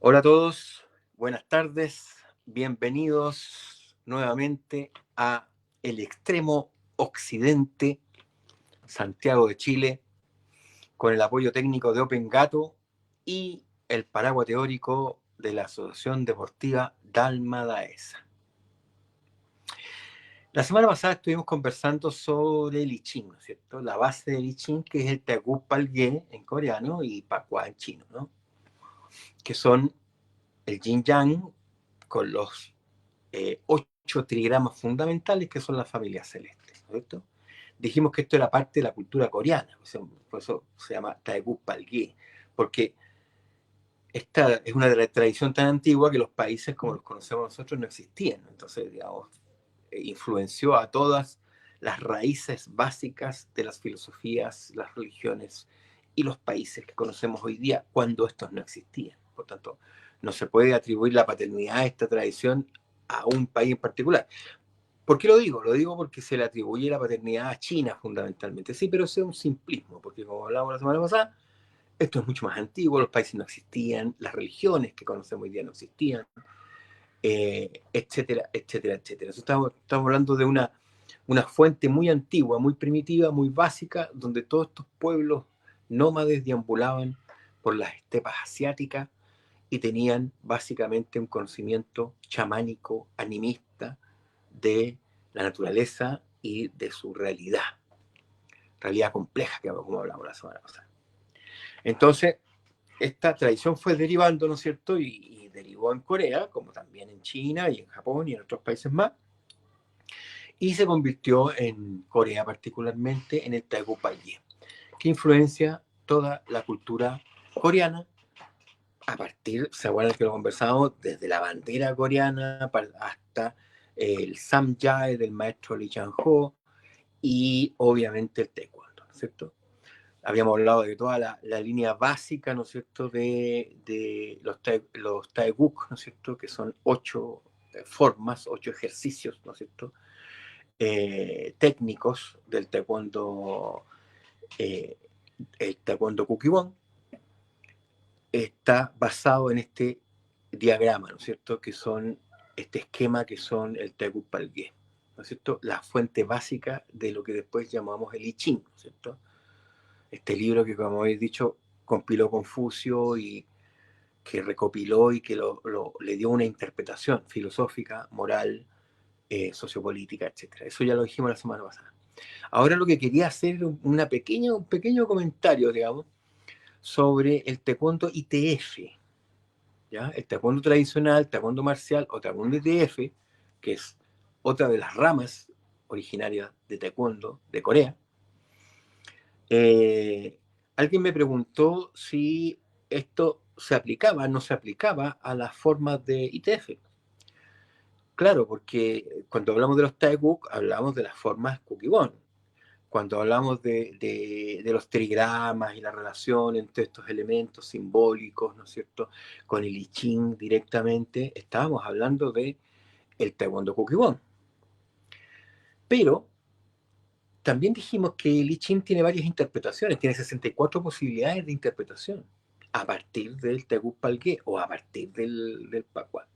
Hola a todos, buenas tardes, bienvenidos nuevamente a el extremo occidente, Santiago de Chile, con el apoyo técnico de Open Gato y el paraguas teórico de la Asociación Deportiva Dalma Daesa. La semana pasada estuvimos conversando sobre el I Ching, ¿no es cierto? La base del I Ching, que es el Taekwondo Palgye en coreano y Pakwa en chino, ¿no? Que son el Yin Yang con los 8 trigramas fundamentales que son las familias celestes, ¿cierto? Dijimos que esto era parte de la cultura coreana, por eso se llama Taekwondo Palgye, porque esta es una tradición tan antigua que los países como los conocemos nosotros no existían. Entonces, digamos, influenció a todas las raíces básicas de las filosofías, las religiones y los países que conocemos hoy día cuando estos no existían. Por tanto, no se puede atribuir la paternidad de esta tradición a un país en particular. ¿Por qué lo digo? Lo digo porque se le atribuye la paternidad a China fundamentalmente. Sí, pero eso es un simplismo, porque como hablábamos la semana pasada, esto es mucho más antiguo, los países no existían, las religiones que conocemos hoy día no existían, etcétera, etcétera, etcétera. Estamos hablando de una fuente muy antigua, muy primitiva, muy básica, donde todos estos pueblos nómades deambulaban por las estepas asiáticas y tenían básicamente un conocimiento chamánico, animista de la naturaleza y de su realidad compleja, que como hablamos la semana pasada. Entonces, esta tradición fue derivando, ¿no es cierto? Y derivó en Corea, como también en China y en Japón y en otros países más, y se convirtió en Corea particularmente en el Taekwondo Palgye, que influencia toda la cultura coreana a partir, se acuerdan que lo conversamos, desde la bandera coreana hasta el Samjae del maestro Lee Chang-ho y obviamente el Taekwondo, ¿no es cierto? Habíamos hablado de toda la línea básica, ¿no es cierto?, de los Taeguk, ¿no es cierto?, que son 8 formas, 8 ejercicios, ¿no es cierto?, técnicos del Taekwondo, el Taekwondo Kukkiwon, está basado en este diagrama, ¿no es cierto?, que son este esquema que son el Taekwondo Palgye, ¿no es cierto?, la fuente básica de lo que después llamamos el I Ching, ¿no es cierto?, este libro que, como habéis dicho, compiló Confucio y que recopiló y que le dio una interpretación filosófica, moral, sociopolítica, etc. Eso ya lo dijimos la semana pasada. Ahora lo que quería hacer es un pequeño comentario, digamos, sobre el taekwondo ITF, ¿ya? El taekwondo tradicional, taekwondo marcial o taekwondo ITF, que es otra de las ramas originarias de taekwondo de Corea. Alguien me preguntó si esto se aplicaba, no se aplicaba a las formas de ITF. Claro, porque cuando hablamos de los Taeguk, hablamos de las formas Kukkiwon. Cuando hablamos de los trigramas y la relación entre estos elementos simbólicos, ¿no es cierto?, con el I Ching directamente, estábamos hablando de el Taekwondo Kukkiwon. Pero también dijimos que el I Ching tiene varias interpretaciones, tiene 64 posibilidades de interpretación a partir del Taekwondo Palgye o a partir del Pakwa.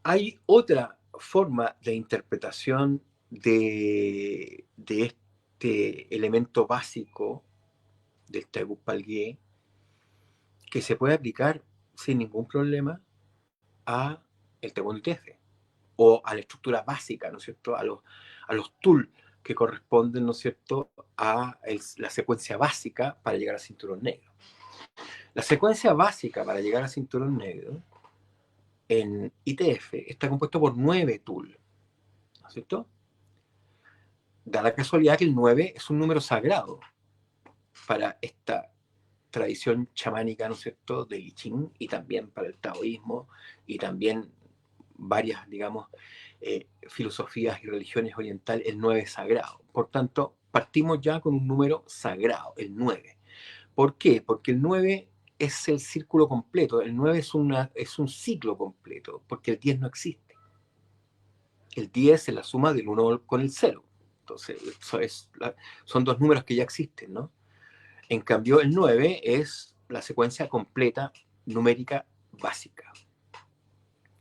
Hay otra forma de interpretación de este elemento básico del Taekwondo Palgye que se puede aplicar sin ningún problema a el Taekwondo ITF o a la estructura básica, ¿no es cierto?, a los tools que corresponden, ¿no es cierto?, a la secuencia básica para llegar al cinturón negro. La secuencia básica para llegar al cinturón negro en ITF está compuesto por 9 tools, ¿no es cierto? Da la casualidad que el 9 es un número sagrado para esta tradición chamánica, ¿no es cierto?, del I Ching y también para el taoísmo y también varias, digamos, filosofías y religiones orientales, el 9 es sagrado. Por tanto, partimos ya con un número sagrado, el 9. ¿Por qué? Porque el 9 es el círculo completo, el 9 es un ciclo completo, porque el 10 no existe. El 10 es la suma del 1 con el 0. Entonces, son dos números que ya existen, ¿no? En cambio, el 9 es la secuencia completa numérica básica.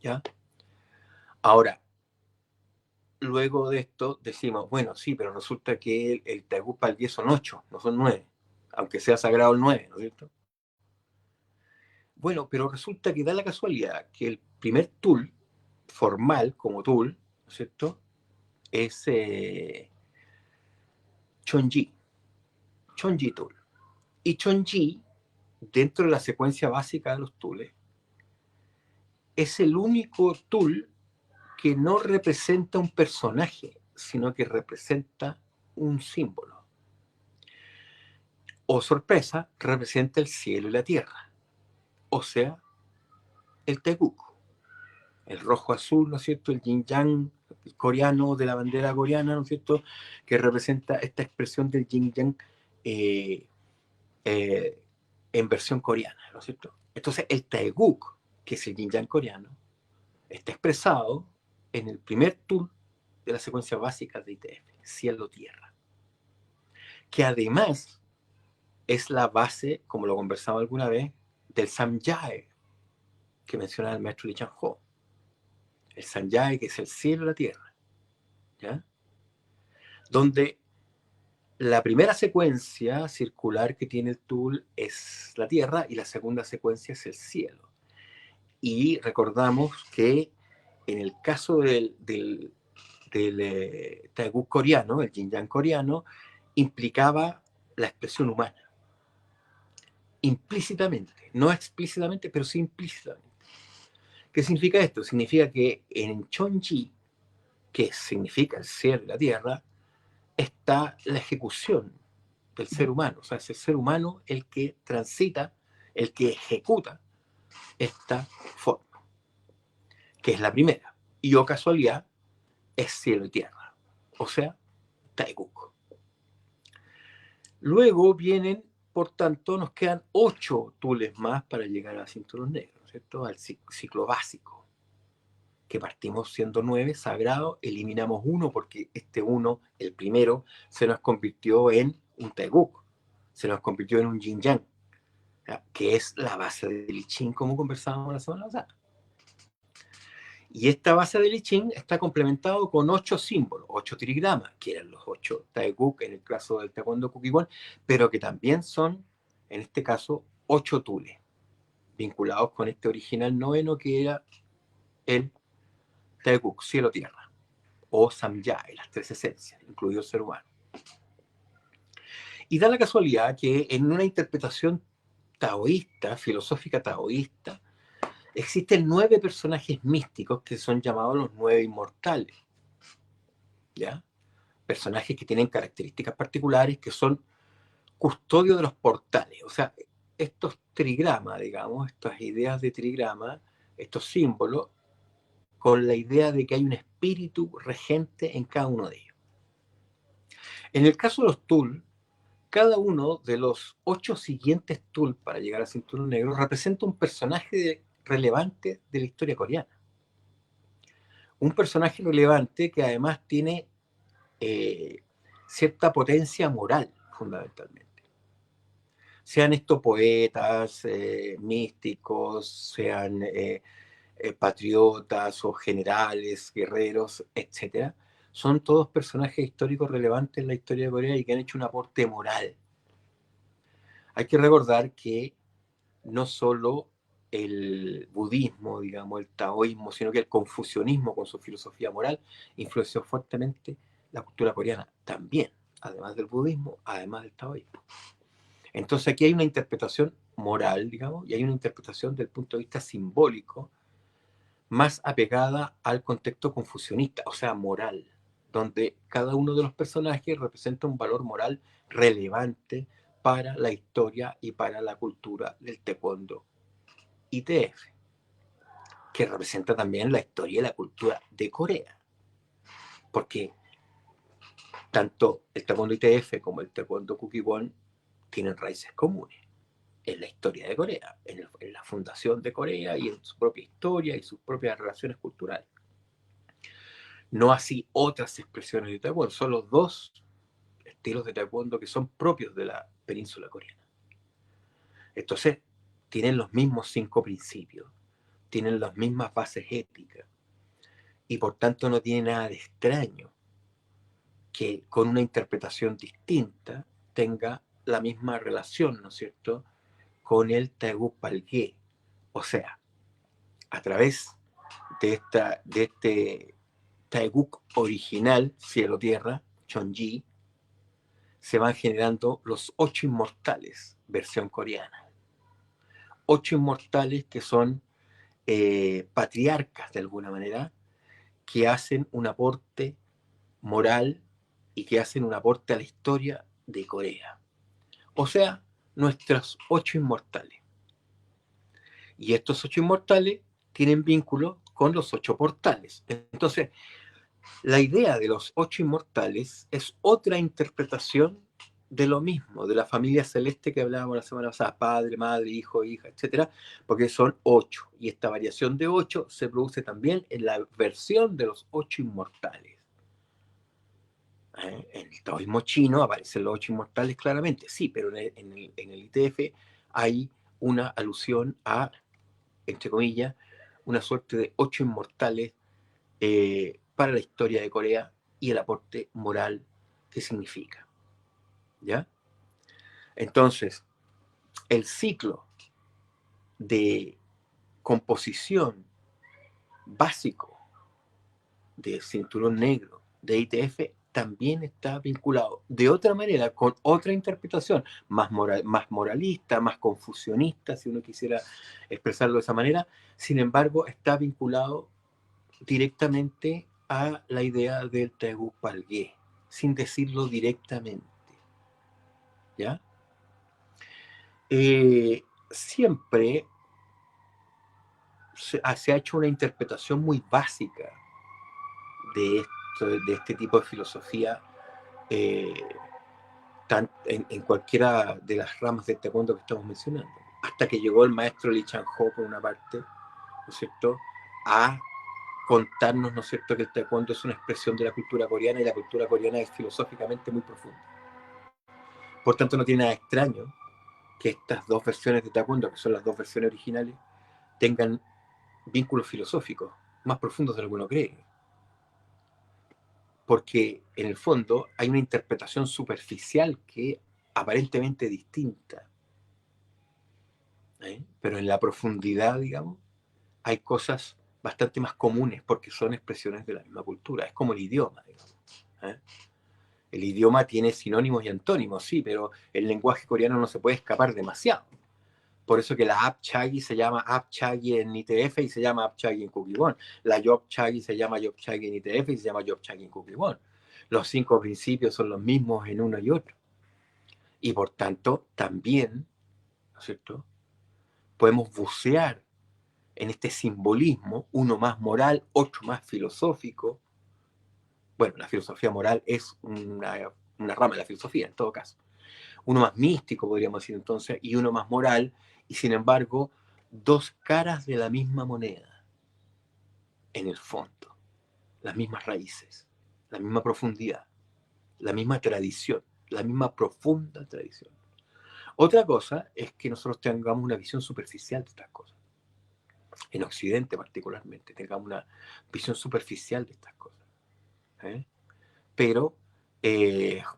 ¿Ya? Ahora, luego de esto decimos, bueno, sí, pero resulta que el Tegucpalgué son 8, no son 9, aunque sea sagrado el 9, ¿no es cierto? Bueno, pero resulta que da la casualidad que el primer tool, formal como tool, ¿no es cierto?, es Chonji, Chonji tool. Y Chonji, dentro de la secuencia básica de los tools, es el único tool que no representa un personaje, sino que representa un símbolo. O sorpresa, representa el cielo y la tierra. O sea, el Taeguk. El rojo-azul, ¿no es cierto? El yin-yang coreano de la bandera coreana, ¿no es cierto? Que representa esta expresión del yin-yang eh, eh, en versión coreana, ¿no es cierto? Entonces, el Taeguk, que es el yin-yang coreano, está expresado en el primer tool de la secuencia básica de ITF, cielo-tierra, que además es la base, como lo conversamos alguna vez, del Samjae, que menciona el maestro Lee Chan-ho. El Samjae, que es el cielo y la tierra, ¿ya? Donde la primera secuencia circular que tiene el tool es la tierra y la segunda secuencia es el cielo. Y recordamos que en el caso del Taeguk coreano, el yin-yang coreano, implicaba la expresión humana. Implícitamente, no explícitamente, pero sí implícitamente. ¿Qué significa esto? Significa que en Chonji, que significa el cielo y la tierra, está la ejecución del ser humano. O sea, es el ser humano el que transita, el que ejecuta esta forma, que es la primera. Y o casualidad, es cielo y tierra. O sea, Taeguk. Luego vienen, por tanto, nos quedan 8 tules más para llegar a cinturón negro, ¿cierto? Al ciclo básico, que partimos siendo 9, sagrado, eliminamos 1 porque este 1, el primero, se nos convirtió en un Taeguk, se nos convirtió en un Yin Yang, que es la base del I Ching, como conversábamos la semana pasada. Y esta base del I Ching está complementado con 8 símbolos, 8 trigramas, que eran los 8 Taeguk en el caso del Taekwondo Kukkiwon, pero que también son, en este caso, 8 tules, vinculados con este original noveno que era el Taeguk, cielo-tierra, o Samjae, las 3 esencias, incluido el ser humano. Y da la casualidad que en una interpretación taoísta, filosófica taoísta, existen 9 personajes místicos que son llamados los 9 inmortales, ¿ya? Personajes que tienen características particulares, que son custodios de los portales. O sea, estos trigramas, digamos, estas ideas de trigrama, estos símbolos, con la idea de que hay un espíritu regente en cada uno de ellos. En el caso de los Tul, cada uno de los 8 siguientes Tul para llegar al cinturón negro representa un personaje relevante de la historia coreana. Un personaje relevante que además tiene cierta potencia moral, fundamentalmente. Sean estos poetas, místicos, sean patriotas o generales, guerreros, etc. Son todos personajes históricos relevantes en la historia de Corea y que han hecho un aporte moral. Hay que recordar que no solo el budismo, digamos, el taoísmo, sino que el confucianismo con su filosofía moral influenció fuertemente la cultura coreana también, además del budismo, además del taoísmo. Entonces aquí hay una interpretación moral, digamos, y hay una interpretación del punto de vista simbólico más apegada al contexto confucianista, o sea, moral, donde cada uno de los personajes representa un valor moral relevante para la historia y para la cultura del taekwondo ITF, que representa también la historia y la cultura de Corea, porque tanto el taekwondo ITF como el taekwondo Kukkiwon tienen raíces comunes en la historia de Corea, en la fundación de Corea y en su propia historia y sus propias relaciones culturales. No así otras expresiones de taekwondo, son los 2 estilos de taekwondo que son propios de la península coreana. Entonces, tienen los mismos 5 principios, tienen las mismas bases éticas, y por tanto no tiene nada de extraño que con una interpretación distinta tenga la misma relación, ¿no es cierto?, con el Taegup Palgé. O sea, a través de este Taegup original, cielo-tierra, Chonji, se van generando los 8 inmortales, versión coreana. 8 inmortales que son patriarcas de alguna manera, que hacen un aporte moral y que hacen un aporte a la historia de Corea. O sea, nuestros 8 inmortales. Y estos 8 inmortales tienen vínculo con los 8 portales. Entonces, la idea de los 8 inmortales es otra interpretación de lo mismo, de la familia celeste que hablábamos la semana pasada, padre, madre, hijo, hija, etcétera, porque son 8. Y esta variación de 8 se produce también en la versión de los 8 inmortales. En el taoísmo chino aparecen los 8 inmortales claramente, sí, pero en el ITF hay una alusión a, entre comillas, una suerte de 8 inmortales para la historia de Corea y el aporte moral que significa. ¿Ya? Entonces, el ciclo de composición básico de cinturón negro de ITF también está vinculado de otra manera, con otra interpretación, más moralista, más confusionista, si uno quisiera expresarlo de esa manera. Sin embargo, está vinculado directamente a la idea del Taegup Palgé, sin decirlo directamente. ¿Ya? Siempre se ha hecho una interpretación muy básica de este tipo de filosofía, eh, en cualquiera de las ramas del taekwondo que estamos mencionando, hasta que llegó el maestro Lee Chan-ho, por una parte, ¿no es cierto?, a contarnos, ¿no es cierto?, que el taekwondo es una expresión de la cultura coreana, y la cultura coreana es filosóficamente muy profunda. Por tanto, no tiene nada extraño que estas dos versiones de taekwondo, que son las dos versiones originales, tengan vínculos filosóficos más profundos de lo que uno cree. Porque en el fondo hay una interpretación superficial que aparentemente distinta, pero en la profundidad, digamos, hay cosas bastante más comunes porque son expresiones de la misma cultura. Es como el idioma, digamos. El idioma tiene sinónimos y antónimos, sí, pero el lenguaje coreano no se puede escapar demasiado. Por eso que la Apchagi se llama Apchagi en ITF y se llama Apchagi en Kukkiwon. La Yopchagi se llama Yopchagi en ITF y se llama Yopchagi en Kukkiwon. Los 5 principios son los mismos en uno y otro. Y por tanto, también, ¿no es cierto?, podemos bucear en este simbolismo, uno más moral, otro más filosófico. Bueno, la filosofía moral es una rama de la filosofía, en todo caso. Uno más místico, podríamos decir entonces, y uno más moral, y sin embargo, dos caras de la misma moneda, en el fondo, las mismas raíces, la misma profundidad, la misma tradición, la misma profunda tradición. Otra cosa es que nosotros tengamos una visión superficial de estas cosas, en Occidente particularmente, tengamos una visión superficial de estas cosas. Pero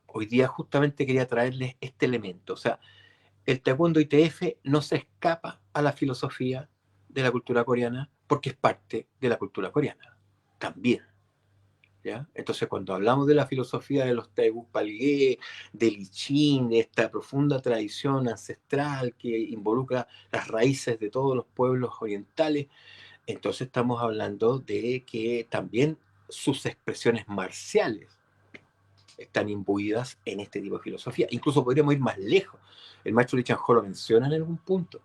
hoy día justamente quería traerles este elemento, o sea, el taekwondo ITF no se escapa a la filosofía de la cultura coreana porque es parte de la cultura coreana también. ¿Ya? Entonces, cuando hablamos de la filosofía de los Taegup Palgé, del I Ching, de esta profunda tradición ancestral que involucra las raíces de todos los pueblos orientales, entonces estamos hablando de que también sus expresiones marciales están imbuidas en este tipo de filosofía. Incluso podríamos ir más lejos. El maestro Lee Chan-ho lo menciona en algún punto.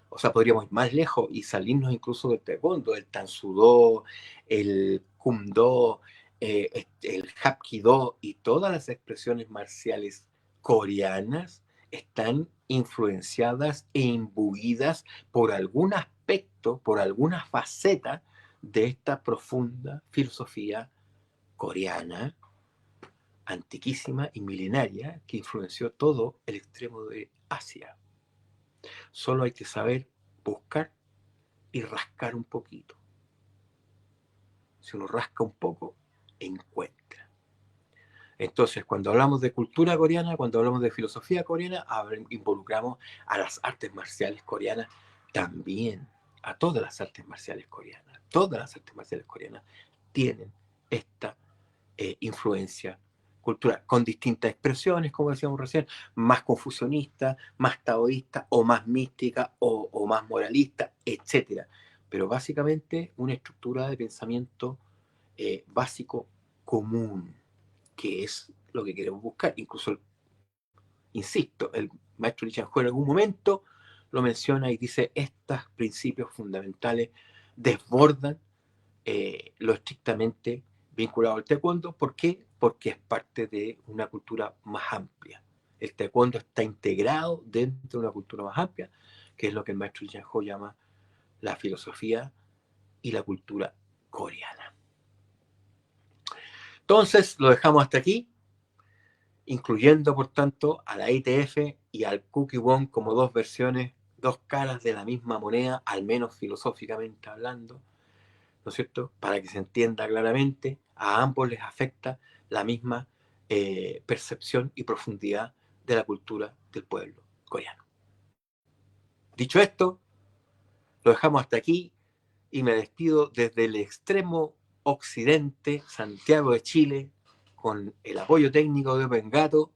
O sea, podríamos ir más lejos y salirnos incluso del taekwondo, el tansudo, el kumdo, el hapkido, y todas las expresiones marciales coreanas están influenciadas e imbuidas por algún aspecto, por alguna faceta de esta profunda filosofía coreana, antiquísima y milenaria, que influenció todo el extremo de Asia. Solo hay que saber buscar y rascar un poquito. Si uno rasca un poco, encuentra. Entonces, cuando hablamos de cultura coreana, cuando hablamos de filosofía coreana, involucramos a las artes marciales coreanas también, a todas las artes marciales coreanas. Todas las artes marciales coreanas tienen esta influencia cultural, con distintas expresiones, como decíamos recién, más confusionista, más taoísta, o más mística, o más moralista, etc. Pero básicamente una estructura de pensamiento básico común, que es lo que queremos buscar. Incluso, insisto, el maestro Lee Chang-ho en algún momento lo menciona y dice, estos principios fundamentales desbordan lo estrictamente vinculado al taekwondo. ¿Por qué? Porque es parte de una cultura más amplia. El taekwondo está integrado dentro de una cultura más amplia, que es lo que el maestro Lee Chang-ho llama la filosofía y la cultura coreana. Entonces, lo dejamos hasta aquí, incluyendo, por tanto, a la ITF y al Kukkiwon como dos versiones, dos caras de la misma moneda, al menos filosóficamente hablando, ¿no es cierto? Para que se entienda claramente, a ambos les afecta la misma percepción y profundidad de la cultura del pueblo coreano. Dicho esto, lo dejamos hasta aquí y me despido desde el extremo occidente, Santiago de Chile, con el apoyo técnico de Open Gato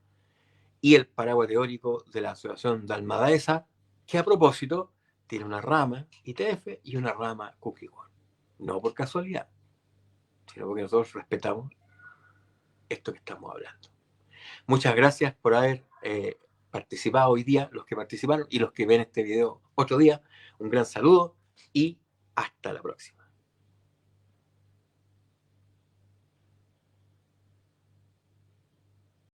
y el paraguas teórico de la Asociación Dalma Dehesa, que a propósito tiene una rama ITF y una rama Kukkiwon. No por casualidad, sino porque nosotros respetamos esto que estamos hablando. Muchas gracias por haber participado hoy día, los que participaron y los que ven este video otro día. Un gran saludo y hasta la próxima.